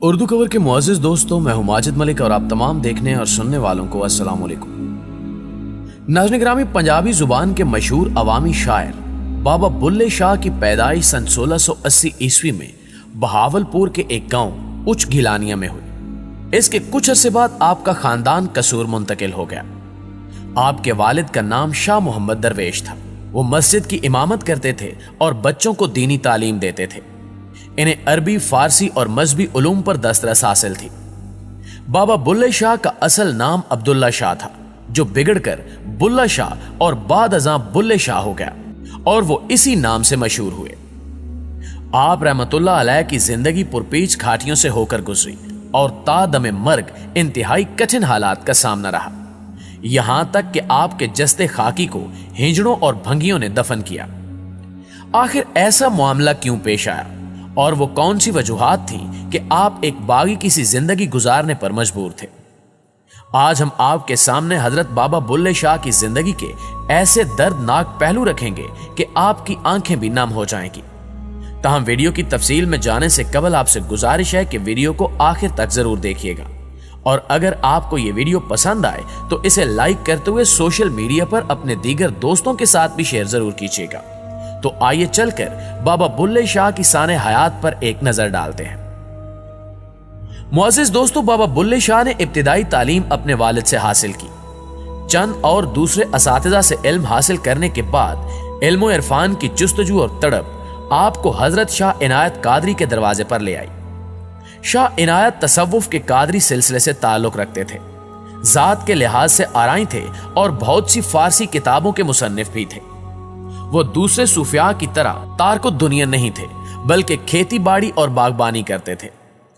اردو کور کے معزز دوستوں، میں ہوں ماجد ملک اور آپ تمام دیکھنے اور سننے والوں کو السلام علیکم۔ ناظرین گرامی، پنجابی زبان کے مشہور عوامی شاعر بابا بلے شاہ کی پیدائش سن 1680 عیسوی میں بہاولپور کے ایک گاؤں اچ گھیلانیہ میں ہوئی۔ اس کے کچھ عرصے بعد آپ کا خاندان قصور منتقل ہو گیا۔ آپ کے والد کا نام شاہ محمد درویش تھا۔ وہ مسجد کی امامت کرتے تھے اور بچوں کو دینی تعلیم دیتے تھے۔ انہیں عربی، فارسی اور مذہبی علوم پر دسترس حاصل تھی۔ بابا بلے شاہ کا اصل نام عبداللہ شاہ تھا، جو بگڑ کر بلہ شاہ اور بعد ازاں بلے شاہ ہو گیا اور وہ اسی نام سے مشہور ہوئے۔ آپ رحمت اللہ علیہ کی زندگی پرپیچ کھاٹیوں سے ہو کر گزری اور تا دم مرگ انتہائی کٹھن حالات کا سامنا رہا، یہاں تک کہ آپ کے جسد خاکی کو ہنجڑوں اور بھنگیوں نے دفن کیا۔ آخر ایسا معاملہ کیوں پیش آیا اور وہ کون سی وجوہات تھیں کہ آپ ایک باغی کسی زندگی گزارنے پر مجبور تھے؟ آج ہم آپ کے سامنے حضرت بابا بلے شاہ کی زندگی کے ایسے دردناک پہلو رکھیں گے کہ آپ کی آنکھیں بھی نم ہو جائیں گی۔ تاہم ویڈیو کی تفصیل میں جانے سے قبل آپ سے گزارش ہے کہ ویڈیو کو آخر تک ضرور دیکھیے گا، اور اگر آپ کو یہ ویڈیو پسند آئے تو اسے لائک کرتے ہوئے سوشل میڈیا پر اپنے دیگر دوستوں کے ساتھ بھی شیئر ضرور کیجیے گا۔ تو آئیے چل کر بابا بلے شاہ کی سانح حیات پر ایک نظر ڈالتے ہیں۔ معزز دوستو، بابا بلے شاہ نے ابتدائی تعلیم اپنے والد سے حاصل کی۔ چند اور دوسرے اساتذہ سے علم حاصل کرنے کے بعد علم و عرفان کی جستجو اور تڑپ آپ کو حضرت شاہ عنایت قادری کے دروازے پر لے آئی۔ شاہ عنایت تصوف کے قادری سلسلے سے تعلق رکھتے تھے، ذات کے لحاظ سے آرائی تھے اور بہت سی فارسی کتابوں کے مصنف بھی تھے۔ وہ دوسرے صوفیاء کی طرح تارک الدنیا نہیں تھے، بلکہ کھیتی باڑی اور باغبانی کرتے تھے۔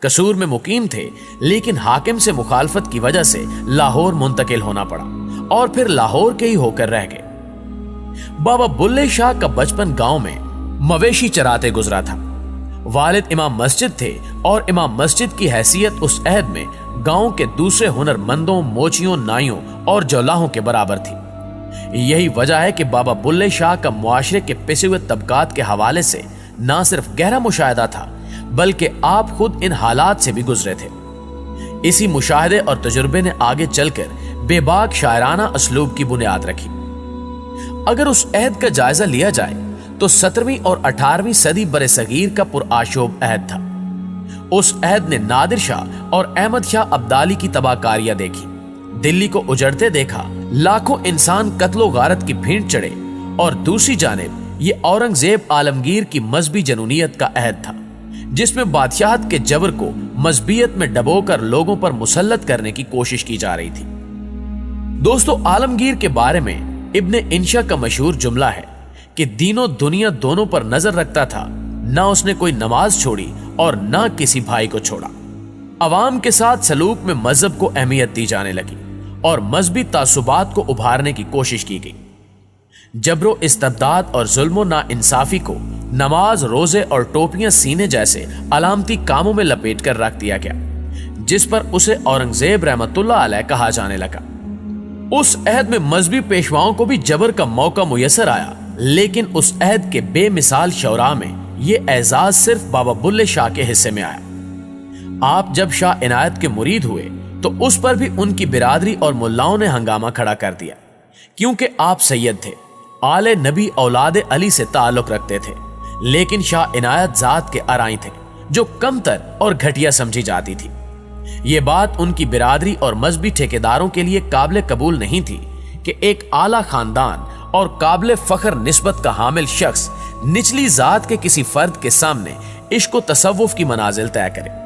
قصور میں مقیم تھے، لیکن حاکم سے مخالفت کی وجہ سے لاہور منتقل ہونا پڑا اور پھر لاہور کے ہی ہو کر رہ گئے۔ بابا بلے شاہ کا بچپن گاؤں میں مویشی چراتے گزرا تھا۔ والد امام مسجد تھے اور امام مسجد کی حیثیت اس عہد میں گاؤں کے دوسرے ہنر مندوں، موچیوں، نائیوں اور جولاہوں کے برابر تھی۔ یہی وجہ ہے کہ بابا بلے شاہ کا معاشرے کے پسے ہوئے طبقات کے حوالے سے نہ صرف گہرا مشاہدہ تھا، بلکہ آپ خود ان حالات سے بھی گزرے تھے۔ اسی مشاہدے اور تجربے نے آگے چل کر بے باک شاعرانہ اسلوب کی بنیاد رکھی۔ اگر اس عہد کا جائزہ لیا جائے تو 17ویں اور 18ویں صدی برصغیر کا پرآشوب عہد تھا۔ اس عہد نے نادر شاہ اور احمد شاہ ابدالی کی تباہ کاریاں دیکھی، دلی کو اجڑتے دیکھا، لاکھوں انسان قتل و غارت کی بھینٹ چڑھے، اور دوسری جانب یہ اورنگزیب عالمگیر کی مذہبی جنونیت کا عہد تھا، جس میں بادشاہت کے جبر کو مذہبیت میں ڈبو کر لوگوں پر مسلط کرنے کی کوشش کی جا رہی تھی۔ دوستو، عالمگیر کے بارے میں ابن انشا کا مشہور جملہ ہے کہ دین و دنیا دونوں پر نظر رکھتا تھا، نہ اس نے کوئی نماز چھوڑی اور نہ کسی بھائی کو چھوڑا۔ عوام کے ساتھ سلوک میں مذہب کو اہمیت دی جانے لگی اور مذہبی تعصبات کو ابھارنے کی کوشش کی گئی۔ جبر و استبداد اور ظلم و ناانصافی کو نماز، روزے اور ٹوپیاں سینے جیسے علامتی کاموں میں لپیٹ کر رکھ دیا گیا، جس پر اسے اورنگزیب رحمت اللہ علیہ کہا جانے لگا۔ اس عہد میں مذہبی پیشواؤں کو بھی جبر کا موقع میسر آیا، لیکن اس عہد کے بے مثال شعراء میں یہ اعزاز صرف بابا بلے شاہ کے حصے میں آیا۔ آپ جب شاہ عنایت کے مرید ہوئے تو اس پر بھی ان کی برادری اور ملاؤں نے ہنگامہ کھڑا کر دیا، کیونکہ آپ سید تھے، آل نبی اولاد علی سے تعلق رکھتے تھے، لیکن شاہ عنایت ذات کے آرائی تھے جو کمتر اور گھٹیا سمجھی جاتی تھی۔ یہ بات ان کی برادری اور مذہبی ٹھیکیداروں کے لیے قابل قبول نہیں تھی کہ ایک اعلیٰ خاندان اور قابل فخر نسبت کا حامل شخص نچلی ذات کے کسی فرد کے سامنے عشق و تصوف کی منازل طے کرے،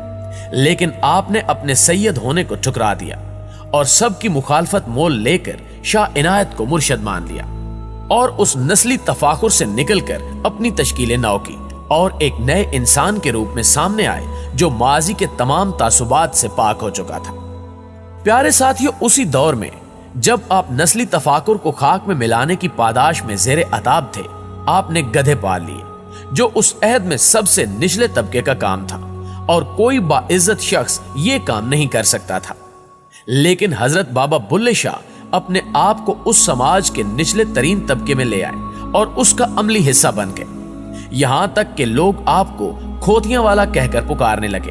لیکن آپ نے اپنے سید ہونے کو ٹھکرا دیا اور سب کی مخالفت مول لے کر شاہ عنایت کو مرشد مان لیا، اور اس نسلی تفاخر سے نکل کر اپنی تشکیل نو کی اور ایک نئے انسان کے روپ میں سامنے آئے جو ماضی کے تمام تعصبات سے پاک ہو چکا تھا۔ پیارے ساتھیوں، اسی دور میں جب آپ نسلی تفاخر کو خاک میں ملانے کی پاداش میں زیر عتاب تھے، آپ نے گدھے پال لیے، جو اس عہد میں سب سے نچلے طبقے کا کام تھا اور کوئی باعزت شخص یہ کام نہیں کر سکتا تھا۔ لیکن حضرت بابا بلے شاہ اپنے آپ کو اس سماج کے نچلے ترین طبقے میں لے آئے اور اس کا عملی حصہ بن گئے، یہاں تک کہ لوگ آپ کو کھوتیاں والا کہہ کر پکارنے لگے۔